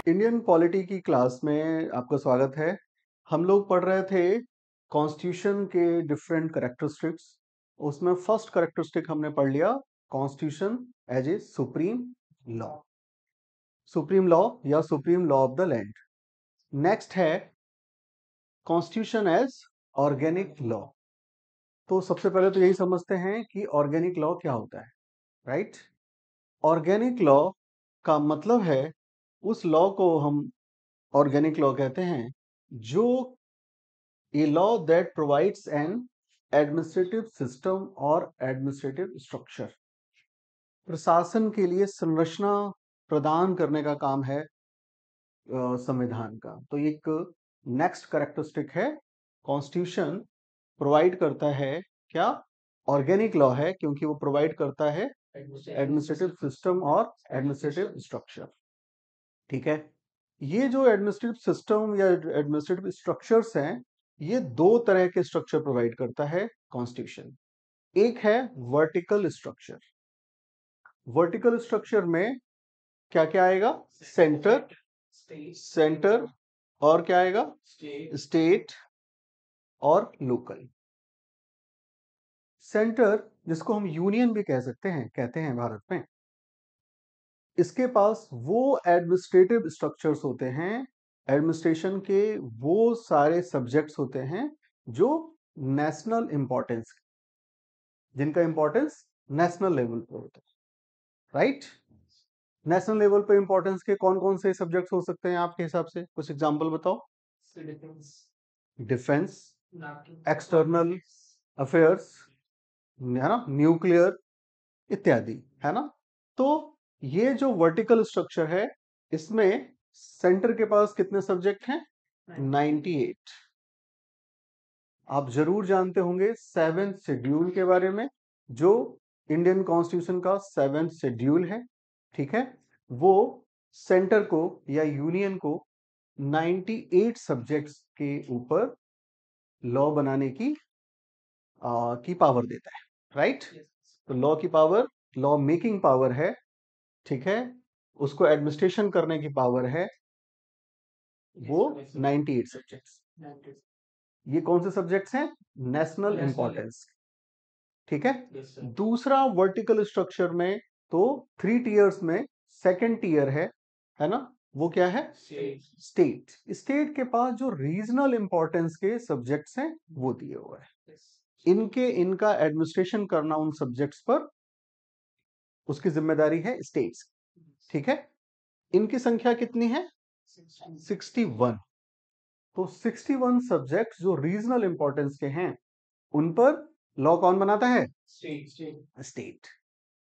Indian polity की class में आपका स्वागत है। हम लोग पढ़ रहे थे कॉन्स्टिट्यूशन के डिफरेंट कैरेक्टरिस्टिक्स। उसमें फर्स्ट कैरेक्टरिस्टिक हमने पढ़ लिया, constitution as a supreme law, supreme law या supreme law of the land. Next है कॉन्स्टिट्यूशन एज ऑर्गेनिक लॉ। तो सबसे पहले तो यही समझते हैं कि ऑर्गेनिक लॉ क्या होता है, राइट। ऑर्गेनिक लॉ का मतलब है उस लॉ को हम ऑर्गेनिक लॉ कहते हैं जो a law that provides an administrative system और administrative structure, प्रशासन के लिए संरचना प्रदान करने का काम है संविधान का। तो एक नेक्स्ट कैरेक्टरिस्टिक है, कॉन्स्टिट्यूशन प्रोवाइड करता है क्या, ऑर्गेनिक लॉ है क्योंकि वो प्रोवाइड करता है एडमिनिस्ट्रेटिव सिस्टम और एडमिनिस्ट्रेटिव स्ट्रक्चर। ठीक है, ये जो एडमिनिस्ट्रेटिव सिस्टम या एडमिनिस्ट्रेटिव स्ट्रक्चर्स हैं, ये दो तरह के स्ट्रक्चर प्रोवाइड करता है कॉन्स्टिट्यूशन। एक है वर्टिकल स्ट्रक्चर। वर्टिकल स्ट्रक्चर में क्या क्या आएगा, सेंटर, सेंटर और क्या आएगा, स्टेट और लोकल। सेंटर जिसको हम यूनियन भी कह सकते हैं, कहते हैं भारत में, इसके पास वो एडमिनिस्ट्रेटिव स्ट्रक्चर्स होते हैं, एडमिनिस्ट्रेशन के वो सारे सब्जेक्ट्स होते हैं जो नेशनल इंपॉर्टेंस, जिनका इंपॉर्टेंस नेशनल लेवल पर होता है, राइट। नेशनल लेवल पे इंपॉर्टेंस के कौन कौन से सब्जेक्ट्स हो सकते हैं आपके हिसाब से, कुछ एग्जांपल बताओ। डिफेंस, एक्सटर्नल अफेयर्स, है ना, न्यूक्लियर इत्यादि, है ना। तो ये जो वर्टिकल स्ट्रक्चर है, इसमें सेंटर के पास कितने सब्जेक्ट हैं, 98। आप जरूर जानते होंगे 7th शेड्यूल के बारे में, जो इंडियन कॉन्स्टिट्यूशन का 7th शेड्यूल है। ठीक है, वो सेंटर को या यूनियन को 98 सब्जेक्ट्स के ऊपर लॉ बनाने की पावर देता है, राइट। तो लॉ की पावर, लॉ मेकिंग पावर है, ठीक है, उसको एडमिनिस्ट्रेशन करने की पावर है, वो 98 सब्जेक्ट्स। ये कौन से सब्जेक्ट्स हैं, नेशनल इंपॉर्टेंस, ठीक है। दूसरा वर्टिकल स्ट्रक्चर में तो 3 टीयर्स में सेकंड टीयर है ना, वो क्या है, स्टेट। स्टेट के पास जो रीजनल इंपॉर्टेंस के सब्जेक्ट्स हैं वो दिए हुए हैं, इनका एडमिनिस्ट्रेशन करना उन सब्जेक्ट्स पर उसकी जिम्मेदारी है स्टेट्स, ठीक है। इनकी संख्या कितनी है, 61। तो 61 सब्जेक्ट जो रीजनल इंपॉर्टेंस के हैं, उन पर लॉ कौन बनाता है, स्टेट,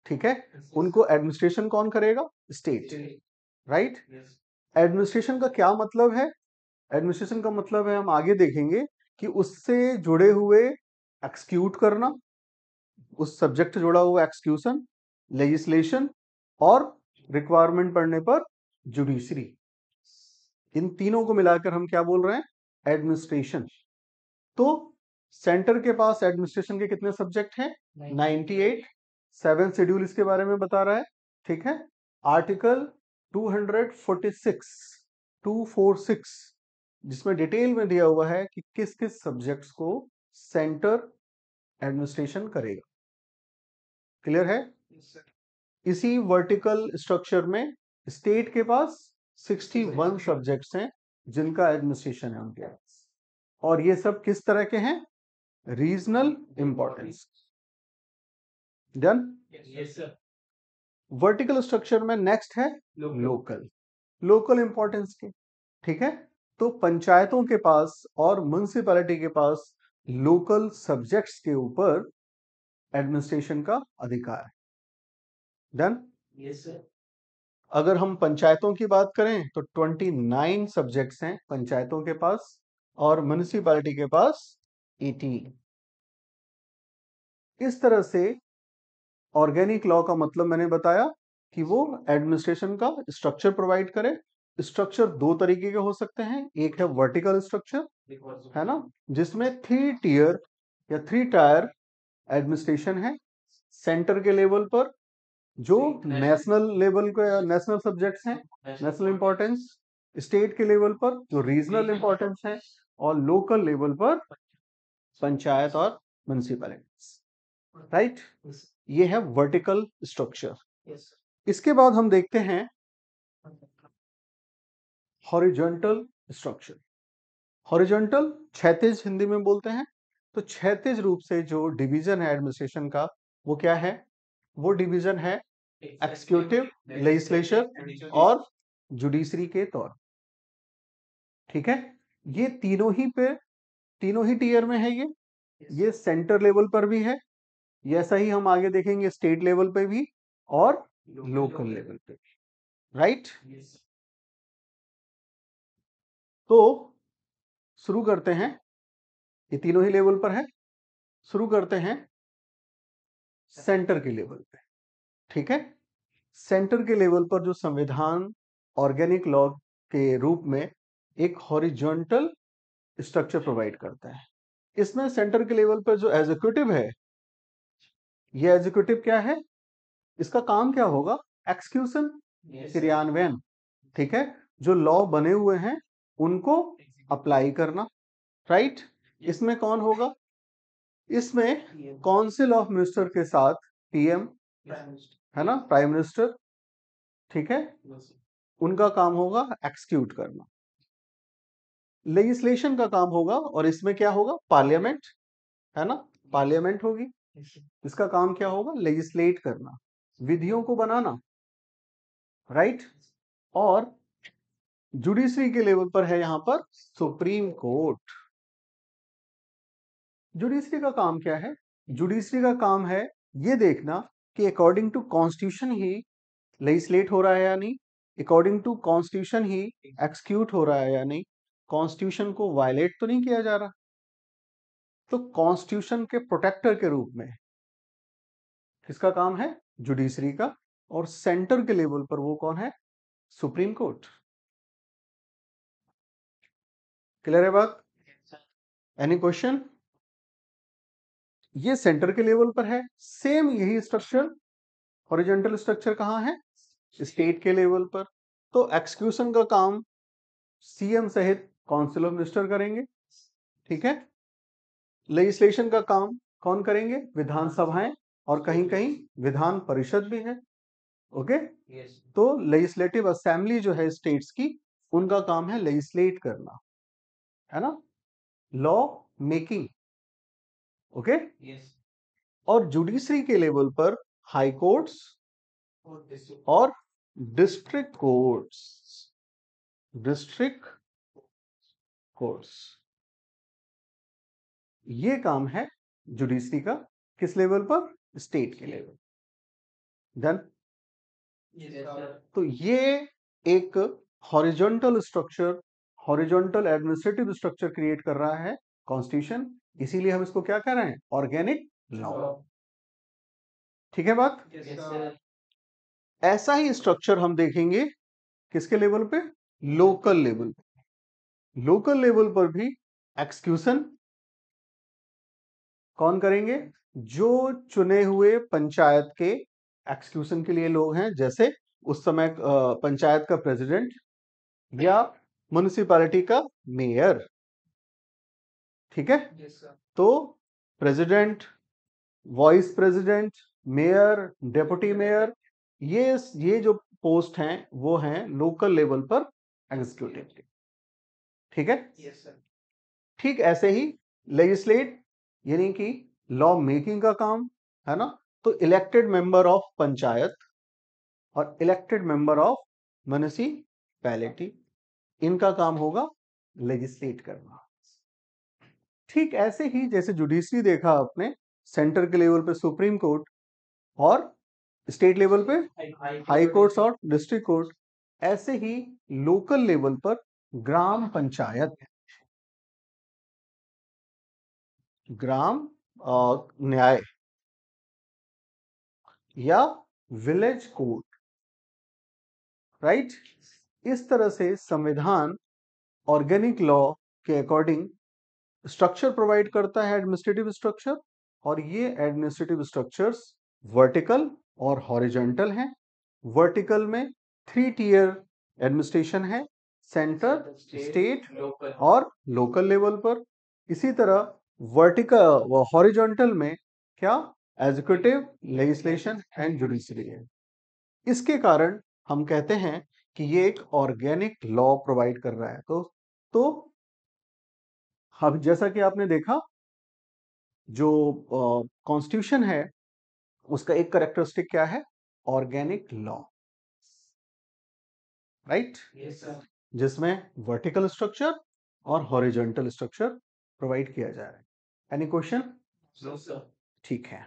ठीक है। उनको एडमिनिस्ट्रेशन कौन करेगा, स्टेट, राइट। एडमिनिस्ट्रेशन का क्या मतलब है, एडमिनिस्ट्रेशन का मतलब है, हम आगे देखेंगे कि उससे जुड़े हुए एक्सक्यूट करना, उस सब्जेक्ट से जुड़ा हुआ एक्सक्यूशन, लेजिस्लेशन और रिक्वायरमेंट पड़ने पर जुडिशरी, इन तीनों को मिलाकर हम क्या बोल रहे हैं, एडमिनिस्ट्रेशन। तो सेंटर के पास एडमिनिस्ट्रेशन के कितने सब्जेक्ट हैं, 98। 7th शेड्यूल इसके बारे में बता रहा है, ठीक है। आर्टिकल 246 जिसमें डिटेल में दिया हुआ है कि किस किस सब्जेक्ट्स को सेंटर एडमिनिस्ट्रेशन करेगा, क्लियर है। इसी वर्टिकल स्ट्रक्चर में स्टेट के पास 61 सब्जेक्ट्स हैं जिनका एडमिनिस्ट्रेशन है उनके पास, और ये सब किस तरह के हैं, regional importance. Done. Vertical structure में नेक्स्ट है लोकल, लोकल इंपॉर्टेंस के, ठीक है। तो पंचायतों के पास और म्युनिसिपैलिटी के पास लोकल सब्जेक्ट्स के ऊपर एडमिनिस्ट्रेशन का अधिकार है। डन। अगर हम पंचायतों की बात करें तो 29 सब्जेक्ट्स हैं पंचायतों के पास, और म्युनिसिपैलिटी के पास 18। इस तरह से ऑर्गेनिक लॉ का मतलब मैंने बताया कि वो एडमिनिस्ट्रेशन का स्ट्रक्चर प्रोवाइड करे। स्ट्रक्चर दो तरीके के हो सकते हैं, एक है वर्टिकल स्ट्रक्चर, है ना, जिसमें 3 टीयर या 3 टायर एडमिनिस्ट्रेशन है, सेंटर के लेवल पर जो नेशनल लेवल के नेशनल सब्जेक्ट्स हैं, नेशनल इंपॉर्टेंस, स्टेट के लेवल पर जो रीजनल इंपॉर्टेंस है, और लोकल लेवल पर पंचायत और म्युनिसिपैलिटीज। राइट, ये है वर्टिकल स्ट्रक्चर। इसके बाद हम देखते हैं हॉरिजॉन्टल स्ट्रक्चर। हॉरिजॉन्टल क्षैतिज हिंदी में बोलते हैं। तो क्षैतिज रूप से जो डिवीजन है एडमिनिस्ट्रेशन का, वो क्या है? वो डिवीजन है एक्सिक्यूटिव, लेजिस्लेचर और जुडिशरी के तौर। ठीक है, ये तीनों ही टीयर में है। ये सेंटर लेवल पर भी है, ऐसा ही हम आगे देखेंगे स्टेट लेवल पे भी और लोकल लेवल पे भी। राइट, तो शुरू करते हैं। ये तीनों ही लेवल पर है। शुरू करते हैं सेंटर के लेवल पे। ठीक है, सेंटर के लेवल पर जो संविधान ऑर्गेनिक लॉ के रूप में एक हॉरिजॉन्टल स्ट्रक्चर प्रोवाइड करता है। इसमें सेंटर के लेवल पर जो एग्जीक्यूटिव है, ये एग्जीक्यूटिव क्या है? इसका काम क्या होगा? एक्सक्यूशन, क्रियान्वयन। ठीक है, जो लॉ बने हुए हैं उनको अप्लाई करना। राइट, इसमें कौन होगा? इसमें काउंसिल ऑफ मिनिस्टर के साथ पीएम, है ना, प्राइम मिनिस्टर। ठीक है, उनका काम होगा एक्सक्यूट करना। लेजिस्लेशन का काम होगा, और इसमें क्या होगा? पार्लियामेंट, है ना, पार्लियामेंट होगी। इसका काम क्या होगा? लेजिस्लेट करना, विधियों को बनाना। राइट, और जुडिशरी के लेवल पर है यहां पर सुप्रीम कोर्ट। जुडिशरी का काम क्या है? जुडिशरी का काम है ये देखना कि अकॉर्डिंग टू कॉन्स्टिट्यूशन ही लेजिस्लेट हो रहा है या नहीं, अकॉर्डिंग टू कॉन्स्टिट्यूशन ही एक्सक्यूट हो रहा है या नहीं, कॉन्स्टिट्यूशन को वायलेट तो नहीं किया जा रहा। तो कॉन्स्टिट्यूशन के प्रोटेक्टर के रूप में किसका काम है? जुडिशरी का। और सेंटर के लेवल पर वो कौन है? Supreme court. क्लियर है बात? Any question? ये सेंटर के लेवल पर है। सेम यही स्ट्रक्चर, हॉरिजॉन्टल स्ट्रक्चर कहां है? स्टेट के लेवल पर। तो एक्सक्यूशन का काम सीएम सहित काउंसिल ऑफ मिनिस्टर करेंगे। ठीक है, लेजिस्लेशन का काम कौन करेंगे? विधानसभाएं, और कहीं कहीं विधान परिषद भी है। ओके, तो लेजिस्लेटिव असेंबली जो है स्टेट्स की, उनका काम है लेजिस्लेट करना, है ना, लॉ मेकिंग। ओके, और जुडिशरी के लेवल पर हाई कोर्ट्स और डिस्ट्रिक्ट कोर्ट्स, ये काम है जुडिशरी का। किस लेवल पर? स्टेट के लेवल। डन। तो ये एक horizontal structure, horizontal administrative structure create कर रहा है कॉन्स्टिट्यूशन। इसीलिए हम इसको क्या कह रहे हैं? Organic law. ठीक है बात? ऐसा ही स्ट्रक्चर हम देखेंगे किसके लेवल पे? लोकल लेवल पे। लोकल लेवल पर भी एक्सक्यूशन कौन करेंगे? जो चुने हुए पंचायत के एक्सक्यूशन के लिए लोग हैं, जैसे उस समय पंचायत का प्रेसिडेंट या म्युनिसिपैलिटी का मेयर। ठीक है, तो president, vice president, mayor, deputy mayor, ये जो पोस्ट हैं वो हैं लोकल लेवल पर एग्जीक्यूटिव के। ठीक है, ठीक ऐसे ही लेजिस्लेट यानी कि लॉ मेकिंग का काम, है ना, तो इलेक्टेड मेंबर ऑफ पंचायत और इलेक्टेड मेंबर ऑफ म्युनिसिपैलिटी, इनका काम होगा लेजिस्लेट करना। ठीक ऐसे ही जैसे जुडिशरी देखा आपने, सेंटर के लेवल पे सुप्रीम कोर्ट और स्टेट लेवल पे हाई कोर्ट्स और डिस्ट्रिक्ट कोर्ट, ऐसे ही लोकल लेवल पर ग्राम पंचायत, ग्राम न्याय या विलेज कोर्ट। राइट, इस तरह से संविधान ऑर्गेनिक लॉ के अकॉर्डिंग स्ट्रक्चर प्रोवाइड करता है, एडमिनिस्ट्रेटिव स्ट्रक्चर। और ये एडमिनिस्ट्रेटिव स्ट्रक्चर्स वर्टिकल और हॉरिजॉन्टल हैं। वर्टिकल में 3 टियर एडमिनिस्ट्रेशन है, सेंटर, स्टेट और लोकल लेवल पर। इसी तरह वर्टिकल हॉरिजॉन्टल में क्या, एग्जीक्यूटिव, लेजिस्लेशन एंड जुडिशरी है। इसके कारण हम कहते हैं कि ये एक ऑर्गेनिक लॉ प्रोवाइड कर रहा है। तो हम जैसा कि आपने देखा, जो कॉन्स्टिट्यूशन है उसका एक कैरेक्टरिस्टिक क्या है, ऑर्गेनिक लॉ, राइट, जिसमें वर्टिकल स्ट्रक्चर और हॉरिजॉन्टल स्ट्रक्चर प्रोवाइड किया जा रहा है। Any question? ठीक है।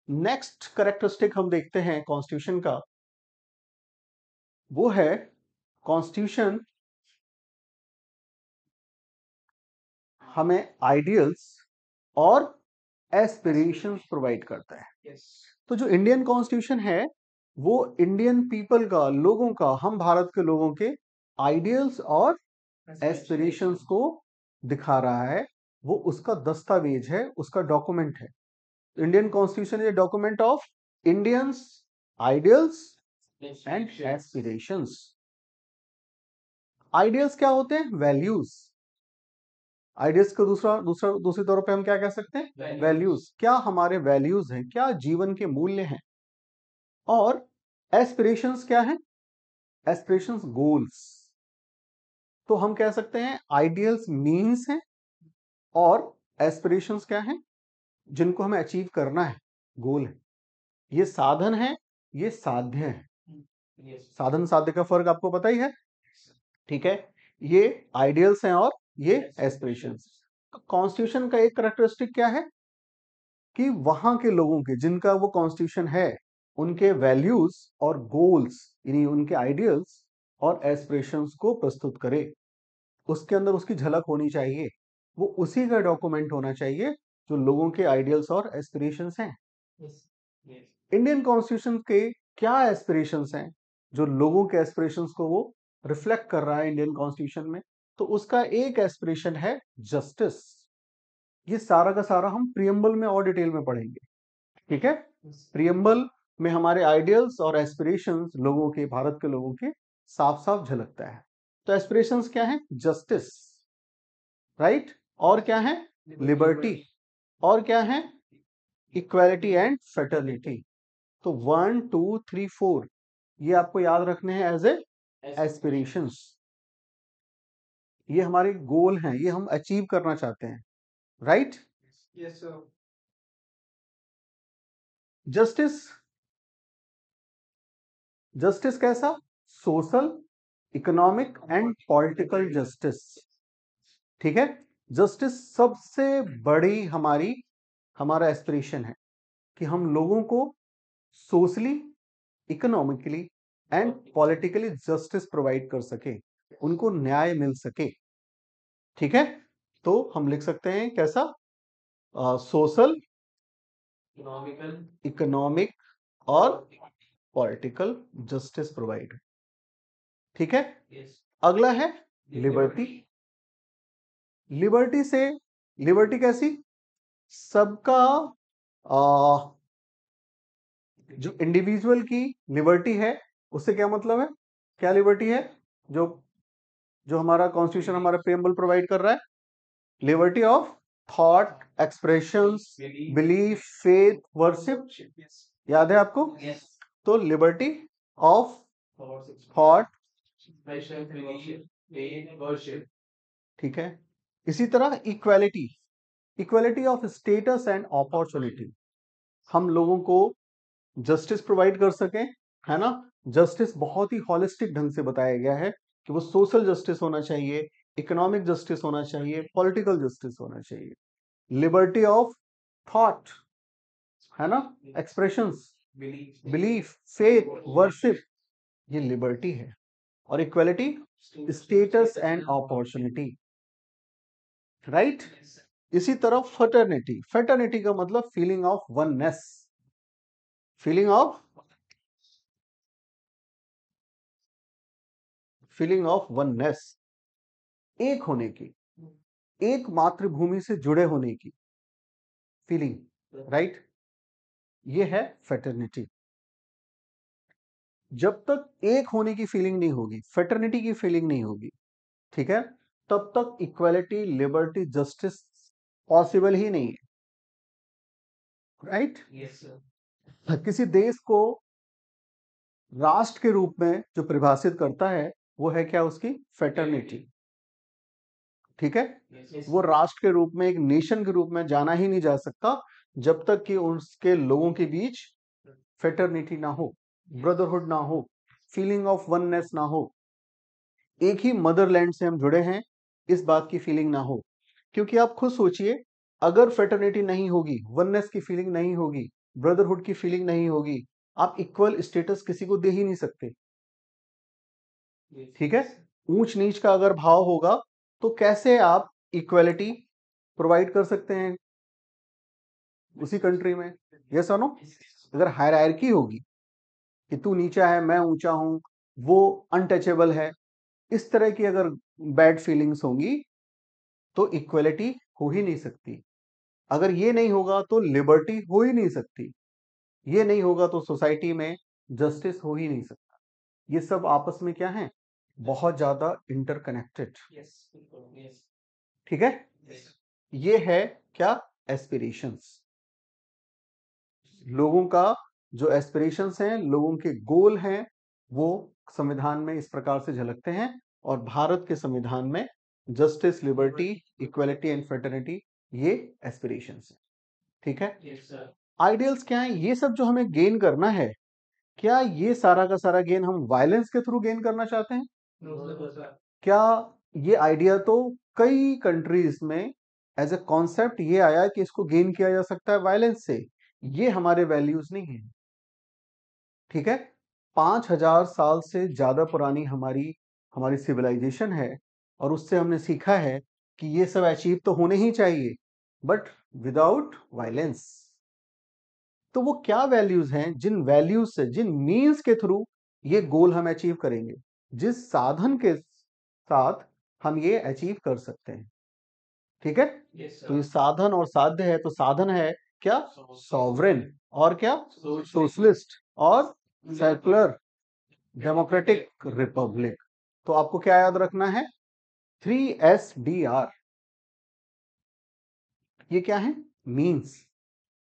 नेक्स्ट कैरेक्टरिस्टिक हम देखते हैं कॉन्स्टिट्यूशन का, वो है कॉन्स्टिट्यूशन हमें आइडियल्स और एस्पिरेशंस प्रोवाइड करता है। तो जो इंडियन कॉन्स्टिट्यूशन है वो इंडियन पीपल का, लोगों का, हम भारत के लोगों के आइडियल्स और एस्पिरेशंस को दिखा रहा है। वो उसका दस्तावेज है, उसका डॉक्यूमेंट है। Indian constitution is a document of Indians ideals and aspirations. Ideals क्या होते हैं, वैल्यूज। आइडियल्स को दूसरे तौर पे हम क्या कह सकते हैं, वैल्यूज। क्या हमारे वैल्यूज हैं, क्या जीवन के मूल्य हैं। और एस्पिरेशंस क्या है, एस्पिरेशंस गोल्स। तो हम कह सकते हैं आइडियल्स मीन्स हैं और एस्पिरेशंस क्या हैं, जिनको हमें अचीव करना है, गोल है। ये साधन है, ये साध्य है। साधन साध्य का फर्क आपको पता ही है, ठीक है। ये आइडियल्स हैं और ये एस्पिरेशंस। कॉन्स्टिट्यूशन का एक कैरेक्टरिस्टिक क्या है कि वहां के लोगों के, जिनका वो कॉन्स्टिट्यूशन है, उनके वैल्यूज और गोल्स, यानी उनके आइडियल्स और एस्पिरेशंस को प्रस्तुत करे। उसके अंदर उसकी झलक होनी चाहिए, वो उसी का डॉक्यूमेंट होना चाहिए जो लोगों के आइडियल्स और एस्पिरेशंस हैं। इंडियन कॉन्स्टिट्यूशन के क्या एस्पिरेशंस हैं, जो लोगों के एस्पिरेशंस को वो रिफ्लेक्ट कर रहा है इंडियन कॉन्स्टिट्यूशन में। तो उसका एक एस्पिरेशन है जस्टिस। ये सारा का सारा हम प्रियम्बल में और डिटेल में पढ़ेंगे, ठीक है। प्रियम्बल में हमारे आइडियल्स और एस्पिरेशंस लोगों के, भारत के लोगों के साफ साफ झलकता है। तो एस्पिरेशंस क्या है, जस्टिस, राइट, और क्या है, लिबर्टी, और क्या है, इक्वालिटी एंड फ्रेटर्निटी। तो 1 2 3 4 ये आपको याद रखने हैं एज ए एस्पिरेशंस। ये हमारे गोल हैं, ये हम अचीव करना चाहते हैं, राइट। जस्टिस, जस्टिस कैसा, social, economic and political justice, ठीक है। जस्टिस सबसे बड़ी हमारा एस्पिरेशन है कि हम लोगों को socially, economically and politically justice provide कर सके, उनको न्याय मिल सके, ठीक है। तो हम लिख सकते हैं कैसा, सोशल, इकोनॉमिक और पॉलिटिकल जस्टिस प्रोवाइड, ठीक है। अगला है लिबर्टी। लिबर्टी से, लिबर्टी कैसी, सबका जो इंडिविजुअल की लिबर्टी है, उससे क्या मतलब है, क्या लिबर्टी है, जो जो हमारा कॉन्स्टिट्यूशन, हमारा प्रियम्बल प्रोवाइड कर रहा है, liberty of thought, expressions, belief, faith, worship, याद है आपको। तो लिबर्टी ऑफ थॉट, ठीक है। इसी तरह equality, equality of status and opportunity, हम लोगों को जस्टिस प्रोवाइड कर सकें, है ना। जस्टिस बहुत ही हॉलिस्टिक ढंग से बताया गया है कि वो सोशल जस्टिस होना चाहिए, इकोनॉमिक जस्टिस होना चाहिए, पॉलिटिकल जस्टिस होना चाहिए। लिबर्टी ऑफ थॉट, है ना, एक्सप्रेशंस, बिलीफ, फेथ, वर्शिप, ये लिबर्टी है। और equality, status and opportunity, right. इसी तरह फ्रेटर्निटी, फ्रेटर्निटी का मतलब feeling of oneness, feeling of oneness, एक होने की, एक मातृभूमि से जुड़े होने की फीलिंग, राइट। ये है फ्रेटर्निटी। जब तक एक होने की फीलिंग नहीं होगी, फेटर्निटी की फीलिंग नहीं होगी, ठीक है, तब तक इक्वालिटी, लिबर्टी, जस्टिस पॉसिबल ही नहीं है, राइट? किसी देश को राष्ट्र के रूप में जो परिभाषित करता है वो है क्या? उसकी फेटर्निटी, ठीक है? वो राष्ट्र के रूप में, एक नेशन के रूप में जाना ही नहीं जा सकता जब तक कि उसके लोगों के बीच फेटर्निटी ना हो, ब्रदरहुड ना हो, फीलिंग ऑफ वननेस ना हो, एक ही मदरलैंड से हम जुड़े हैं, इस बात की फीलिंग ना हो। क्योंकि आप खुद सोचिए, अगर फेटर्निटी नहीं होगी, वननेस की फीलिंग नहीं होगी, ब्रदरहुड की फीलिंग नहीं होगी, आप इक्वल स्टेटस किसी को दे ही नहीं सकते, ठीक है? ऊंच नीच का अगर भाव होगा तो कैसे आप इक्वलिटी प्रोवाइड कर सकते हैं उसी कंट्री में? यस और नो? अगर हायरार्की होगी कि तू नीचा है, मैं ऊंचा हूं, वो अनटचेबल है, इस तरह की अगर बैड फीलिंग्स होंगी तो इक्वलिटी हो ही नहीं सकती। अगर ये नहीं होगा तो लिबर्टी हो ही नहीं सकती। ये नहीं होगा तो सोसाइटी में जस्टिस हो ही नहीं सकता। ये सब आपस में क्या है? बहुत ज्यादा इंटरकनेक्टेड, ठीक है? ये है क्या? एस्पिरेशंस। लोगों का जो एस्पिरेशंस हैं, लोगों के गोल हैं, वो संविधान में इस प्रकार से झलकते हैं। और भारत के संविधान में justice, liberty, equality and fraternity, ये एस्पिरेशंस हैं, ठीक है? आइडियल्स क्या है? ये सब जो हमें गेन करना है, क्या ये सारा का सारा गेन हम वायलेंस के थ्रू गेन करना चाहते हैं? क्या ये आइडिया तो कई कंट्रीज में एज ए कॉन्सेप्ट ये आया कि इसको गेन किया जा सकता है वायलेंस से? ये हमारे वैल्यूज नहीं है, ठीक है? 5000 साल से ज्यादा पुरानी हमारी हमारी सिविलाइजेशन है, और उससे हमने सीखा है कि ये सब अचीव तो होने ही चाहिए, बट विदाउट वायलेंस। तो वो क्या वैल्यूज हैं, जिन वैल्यूज से, जिन मीन्स के थ्रू ये गोल हम अचीव करेंगे, जिस साधन के साथ हम ये अचीव कर सकते हैं, ठीक है? तो ये साधन और साध्य है। तो साधन है क्या? सॉवरेन, और क्या? सोशलिस्ट, और सेकुलर डेमोक्रेटिक रिपब्लिक। तो आपको क्या याद रखना है? 3SDR। ये क्या है? मीन्स,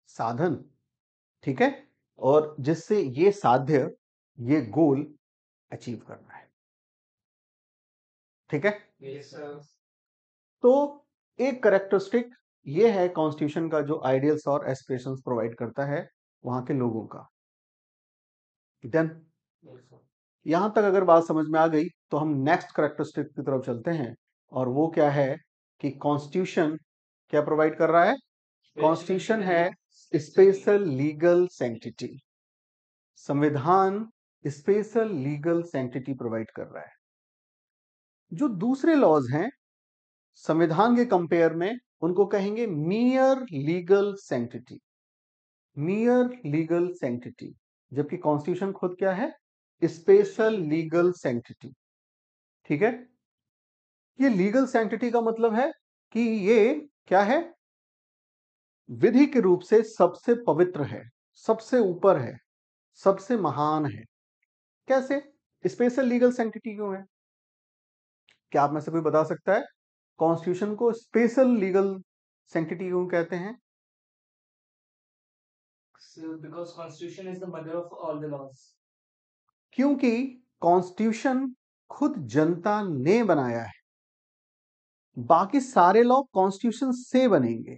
साधन, ठीक है? और जिससे ये साध्य, ये गोल अचीव करना है, ठीक है? तो एक करेक्टरिस्टिक ये है कॉन्स्टिट्यूशन का, जो आइडियल्स और एस्पिरेशंस प्रोवाइड करता है वहां के लोगों का। देन यहां तक अगर बात समझ में आ गई तो हम नेक्स्ट करेक्टरिस्टिक की तरफ चलते हैं, और वो क्या है कि कॉन्स्टिट्यूशन क्या प्रोवाइड कर रहा है? कॉन्स्टिट्यूशन है स्पेशल लीगल सैंक्टिटी। संविधान स्पेशल लीगल सैंक्टिटी प्रोवाइड कर रहा है। जो दूसरे लॉज हैं संविधान के कंपेयर में, उनको कहेंगे मियर लीगल सैंक्टिटी, मियर लीगल सैंक्टिटी। जबकि कॉन्स्टिट्यूशन खुद क्या है? स्पेशल लीगल सैंक्टिटी, ठीक है? ये लीगल सैंक्टिटी का मतलब है कि ये क्या है? विधि के रूप से सबसे पवित्र है, सबसे ऊपर है, सबसे महान है। कैसे? स्पेशल लीगल सैंक्टिटी क्यों है? क्या आप में से कोई बता सकता है कॉन्स्टिट्यूशन को स्पेशल लीगल सैंक्टिटी क्यों कहते हैं? because constitution is the mother of all the laws. क्योंकि कॉन्स्टिट्यूशन खुद जनता ने बनाया है। बाकी सारे लॉ कॉन्स्टिट्यूशन से बनेंगे।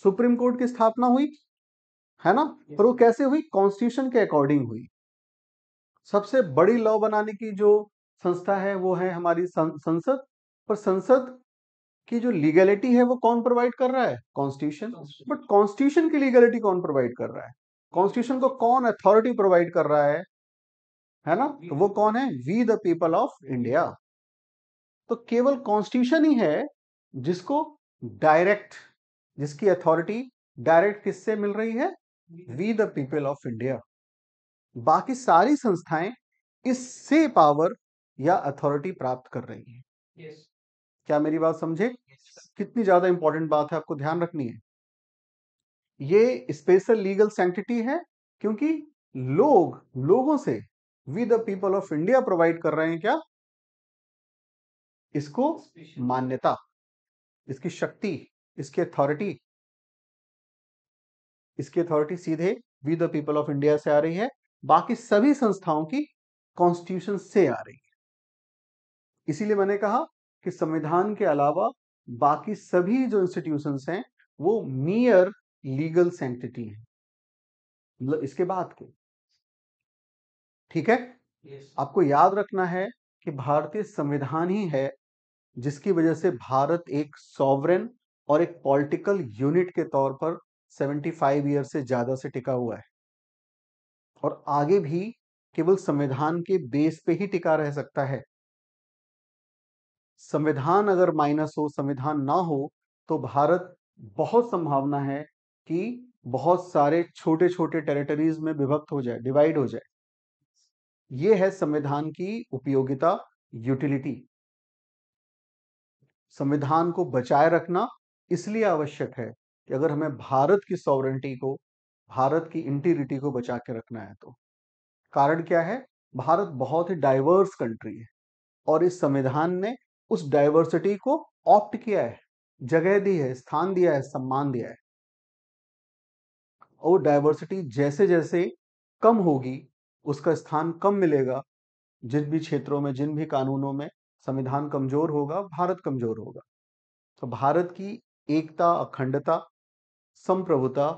सुप्रीम कोर्ट की स्थापना हुई है ना, पर वो कैसे हुई? कॉन्स्टिट्यूशन के अकॉर्डिंग हुई। सबसे बड़ी लॉ बनाने की जो संस्था है वो है हमारी संसद। पर संसद की जो लीगैलिटी है वो कौन प्रोवाइड कर रहा है? कॉन्स्टिट्यूशन। बट कॉन्स्टिट्यूशन की लीगैलिटी कौन प्रोवाइड कर रहा है? कॉन्स्टिट्यूशन को कौन अथॉरिटी प्रोवाइड कर रहा है ना? तो वो कौन है? We the people of India. तो केवल कॉन्स्टिट्यूशन ही है जिसको डायरेक्ट, जिसकी अथॉरिटी डायरेक्ट किससे मिल रही है? We the people of India. बाकी सारी संस्थाएं इससे पावर या अथॉरिटी प्राप्त कर रही हैं। क्या मेरी बात समझे? कितनी ज्यादा इंपॉर्टेंट बात है, आपको ध्यान रखनी है। ये स्पेशल लीगल सैंक्टिटी है क्योंकि लोगों से we the people of India provide कर रहे हैं क्या, इसको मान्यता, इसकी शक्ति, इसकी अथॉरिटी। इसकी अथॉरिटी सीधे we the people of India से आ रही है, बाकी सभी संस्थाओं की कॉन्स्टिट्यूशन से आ रही है। इसीलिए मैंने कहा कि संविधान के अलावा बाकी सभी जो इंस्टीट्यूशंस हैं वो मियर लीगल सैंक्टिटी है, मतलब इसके बाद के। ठीक है, आपको याद रखना है कि भारतीय संविधान ही है जिसकी वजह से भारत एक सॉवरेन और एक पॉलिटिकल यूनिट के तौर पर 75 ईयर से ज्यादा से टिका हुआ है, और आगे भी केवल संविधान के बेस पे ही टिका रह सकता है। संविधान अगर माइनस हो, संविधान ना हो, तो भारत बहुत संभावना है कि बहुत सारे छोटे छोटे टेरिटरीज में विभक्त हो जाए, डिवाइड हो जाए। ये है संविधान की उपयोगिता, यूटिलिटी। संविधान को बचाए रखना इसलिए आवश्यक है कि अगर हमें भारत की सॉवरेंटी को, भारत की इंटीग्रिटी को बचा के रखना है तो। कारण क्या है, भारत बहुत ही डाइवर्स कंट्री है और इस संविधान ने उस डाइवर्सिटी को ऑप्ट किया है, जगह दी है, स्थान दिया है, सम्मान दिया है। और डाइवर्सिटी जैसे जैसे कम होगी, उसका स्थान कम मिलेगा, जिन भी क्षेत्रों में, जिन भी कानूनों में संविधान कमजोर होगा, भारत कमजोर होगा। तो भारत की एकता, अखंडता, संप्रभुता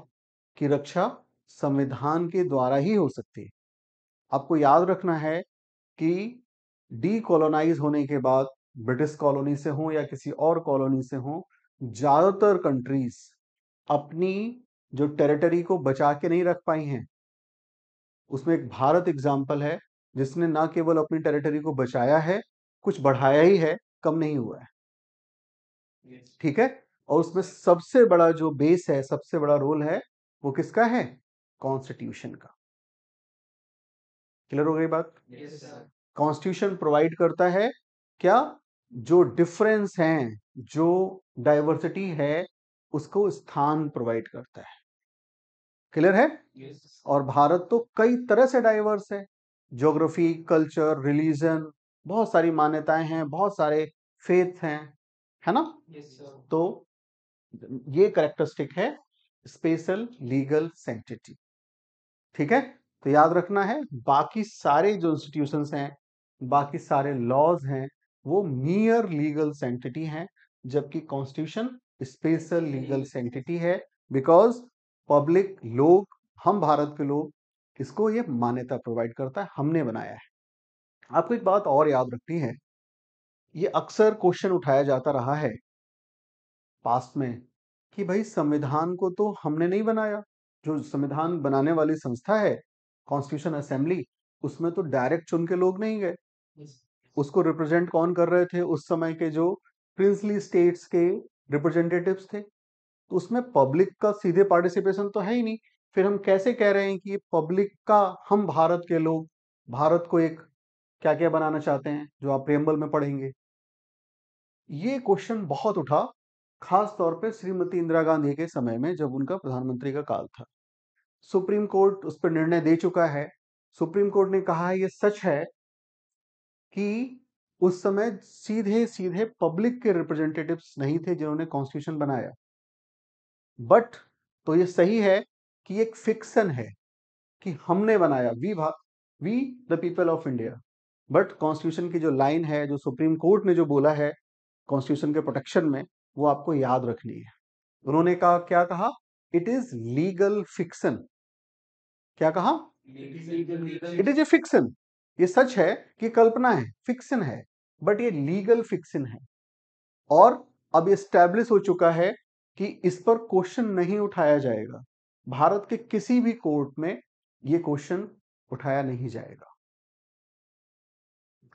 की रक्षा संविधान के द्वारा ही हो सकती है। आपको याद रखना है कि डीकोलोनाइज होने के बाद, ब्रिटिश कॉलोनी से हो या किसी और कॉलोनी से हो, ज्यादातर कंट्रीज अपनी जो टेरिटरी को बचा के नहीं रख पाई हैं। उसमें एक भारत एग्जाम्पल है जिसने ना केवल अपनी टेरिटरी को बचाया है, कुछ बढ़ाया ही है, कम नहीं हुआ है। ठीक है, और उसमें सबसे बड़ा जो बेस है, सबसे बड़ा रोल है, वो किसका है, कॉन्स्टिट्यूशन का। क्लियर हो गई बात? कॉन्स्टिट्यूशन प्रोवाइड करता है क्या, जो डिफरेंस हैं, जो डाइवर्सिटी है, उसको स्थान प्रोवाइड करता है। क्लियर है? और भारत तो कई तरह से डाइवर्स है, ज्योग्राफी, कल्चर, रिलीजन, बहुत सारी मान्यताएं हैं, बहुत सारे फेथ हैं, है ना? तो ये कैरेक्टरिस्टिक है स्पेशल लीगल सैंक्टिटी। ठीक है, तो याद रखना है, बाकी सारे जो इंस्टीट्यूशंस हैं, बाकी सारे लॉज हैं, वो मियर लीगल सैंक्टिटी हैं, जबकि कॉन्स्टिट्यूशन स्पेशल लीगल सैंक्टिटी है, बिकॉज पब्लिक, लोग, हम भारत के लोग, इसको ये मान्यता प्रोवाइड करता है, हमने बनाया है। आपको एक बात और याद रखनी है, ये अक्सर क्वेश्चन उठाया जाता रहा है पास्ट में कि भाई संविधान को तो हमने नहीं बनाया, जो संविधान बनाने वाली संस्था है कॉन्स्टिट्यूशन असेंबली, उसमें तो डायरेक्ट चुन के लोग नहीं गए, उसको रिप्रेजेंट कौन कर रहे थे, उस समय के जो प्रिंसली स्टेट्स के रिप्रेजेंटेटिव्स थे, तो उसमें पब्लिक का सीधे पार्टिसिपेशन तो है ही नहीं। फिर हम कैसे कह रहे हैं कि पब्लिक का, हम भारत के लोग भारत को एक क्या क्या बनाना चाहते हैं, जो आप प्रेम्बल में पढ़ेंगे। ये क्वेश्चन बहुत उठा, खास तौर पे श्रीमती इंदिरा गांधी के समय में, जब उनका प्रधानमंत्री का काल था। सुप्रीम कोर्ट उस पर निर्णय दे चुका है। सुप्रीम कोर्ट ने कहा है, ये सच है कि उस समय सीधे सीधे पब्लिक के रिप्रेजेंटेटिव्स नहीं थे जिन्होंने कॉन्स्टिट्यूशन बनाया, बट तो ये सही है कि एक फिक्शन है कि हमने बनाया, we the people of India, but constitution की जो लाइन है, जो सुप्रीम कोर्ट ने जो बोला है कॉन्स्टिट्यूशन के प्रोटेक्शन में, वो आपको याद रखनी है। उन्होंने कहा, क्या कहा, इट इज लीगल फिक्शन। क्या कहा, इट इज ए फिक्शन। ये सच है कि कल्पना है, फिक्शन है, बट ये लीगल फिक्शन है। और अब एस्टैब्लिश हो चुका है कि इस पर क्वेश्चन नहीं उठाया जाएगा, भारत के किसी भी कोर्ट में ये क्वेश्चन उठाया नहीं जाएगा।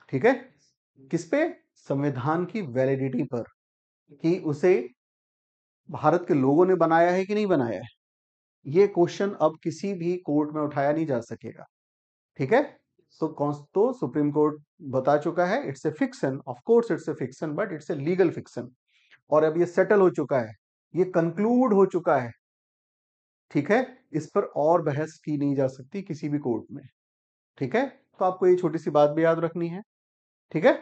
ठीक है, किस पे, संविधान की वैलिडिटी पर, कि उसे भारत के लोगों ने बनाया है कि नहीं बनाया है, ये क्वेश्चन अब किसी भी कोर्ट में उठाया नहीं जा सकेगा। ठीक है, तो सुप्रीम कोर्ट बता चुका है, it's a fiction, of course it's a fiction, but it's a legal fiction. और अब ये सेटल हो चुका है, ये कंक्लूड हो चुका है। ठीक है, इस पर और बहस की नहीं जा सकती किसी भी कोर्ट में। ठीक है, तो आपको ये छोटी सी बात भी याद रखनी है, ठीक है।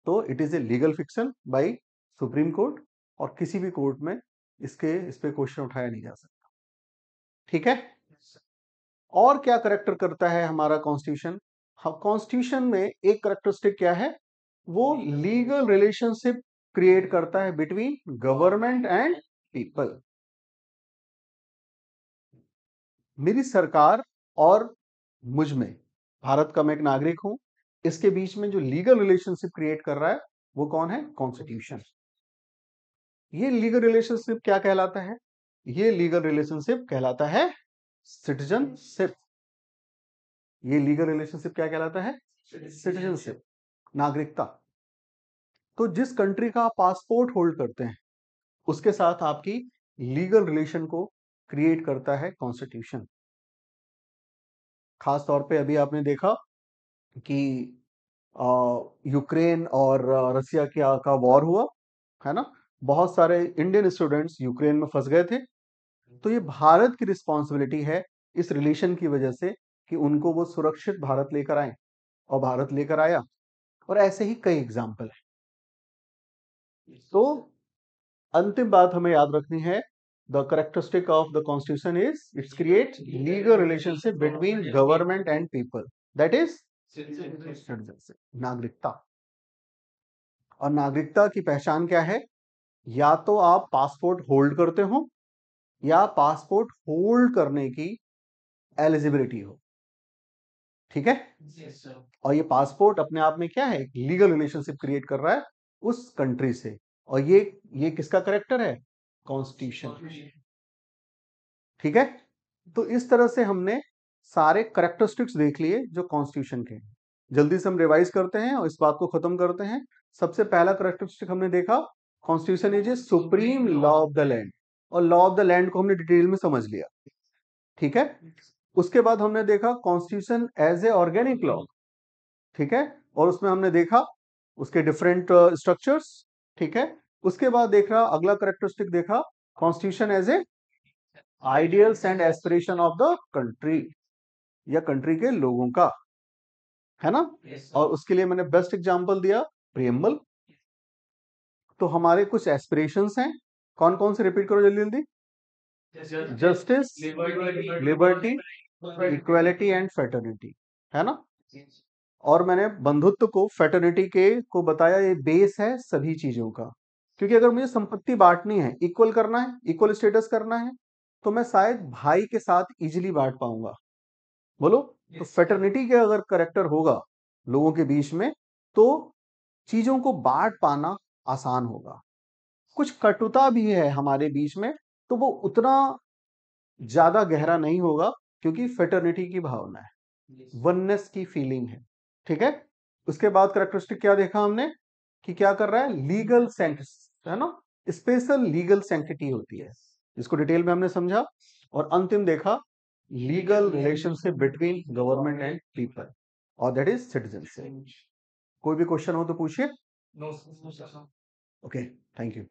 तो it is a legal fiction by supreme court, और किसी भी कोर्ट में इस पे क्वेश्चन उठाया नहीं जा सकता, ठीक है। और क्या करेक्टर करता है हमारा कॉन्स्टिट्यूशन? कॉन्स्टिट्यूशन में एक करेक्टरिस्टिक क्या है, वो लीगल रिलेशनशिप क्रिएट करता है बिटवीन गवर्नमेंट एंड पीपल। मेरी सरकार और मुझ में, भारत का मैं एक नागरिक हूं, इसके बीच में जो लीगल रिलेशनशिप क्रिएट कर रहा है वो कौन है? कॉन्स्टिट्यूशन। ये लीगल रिलेशनशिप क्या कहलाता है? ये लीगल रिलेशनशिप कहलाता है सिटीजनशिप। ये लीगल रिलेशनशिप क्या कहलाता है? सिटीजनशिप, नागरिकता। तो जिस कंट्री का आप पासपोर्ट होल्ड करते हैं उसके साथ आपकी लीगल रिलेशन को क्रिएट करता है कॉन्स्टिट्यूशन। खास तौर पे अभी आपने देखा कि यूक्रेन और रसिया का वॉर हुआ है ना, बहुत सारे इंडियन स्टूडेंट्स यूक्रेन में फंस गए थे। तो ये भारत की रिस्पॉन्सिबिलिटी है इस रिलेशन की वजह से कि उनको वो सुरक्षित भारत लेकर आए, और भारत लेकर आया। और ऐसे ही कई एग्जाम्पल है। तो अंतिम बात हमें याद रखनी है, the characteristic of the constitution is it's create legal relationship between government and people, that is citizenship, नागरिकता। और नागरिकता की पहचान क्या है? या तो आप पासपोर्ट होल्ड करते हो, या पासपोर्ट होल्ड करने की एलिजिबिलिटी हो, ठीक है। और ये पासपोर्ट अपने आप में क्या है? एक लीगल रिलेशनशिप क्रिएट कर रहा है उस कंट्री से। और ये किसका करेक्टर है? कॉन्स्टिट्यूशन, ठीक है। तो इस तरह से हमने सारे करेक्टरिस्टिक्स देख लिए जो कॉन्स्टिट्यूशन के। जल्दी से हम रिवाइज करते हैं और इस बात को खत्म करते हैं। सबसे पहला करेक्टरिस्टिक हमने देखा, constitution is a supreme law of the land, और लॉ ऑफ द लैंड को हमने डिटेल में समझ लिया, ठीक है। उसके बाद हमने देखा constitution as a organic law, ठीक है, और उसमें हमने देखा उसके डिफरेंट स्ट्रक्चर्स, ठीक है। उसके बाद देख रहा अगला करेक्टरिस्टिक देखा, constitution as a ideals and aspiration of the country, या कंट्री के लोगों का, है ना। और उसके लिए मैंने बेस्ट एग्जांपल दिया, प्रियम्बल। तो हमारे कुछ एस्पिरेशंस हैं, कौन कौन से? रिपीट करो जल्दी जल्दी। Justice, liberty, equality and fraternity, है ना। और मैंने बंधुत्व को, फ्रेटर्निटी के को बताया ये बेस है सभी चीजों का। क्योंकि अगर मुझे संपत्ति बांटनी है, इक्वल करना है, इक्वल स्टेटस करना है, तो मैं शायद भाई के साथ इजीली बांट पाऊंगा, बोलो। तो फ्रेटर्निटी के अगर करेक्टर होगा लोगों के बीच में, तो चीजों को बांट पाना आसान होगा। कुछ कटुता भी है हमारे बीच में, तो वो उतना ज्यादा गहरा नहीं होगा, क्योंकि फ्रेटर्निटी की भावना है, वननेस की फीलिंग है, ठीक है। उसके बाद करेक्टरिस्टिक क्या देखा हमने, कि क्या कर रहा है? लीगल सेंस, है ना, स्पेशल लीगल सेंटिटी होती है, जिसको डिटेल में हमने समझा। और अंतिम देखा legal relationship between government and people, और दैट इज सिटीजनशिप। कोई भी क्वेश्चन हो तो पूछिए। Okay, thank you.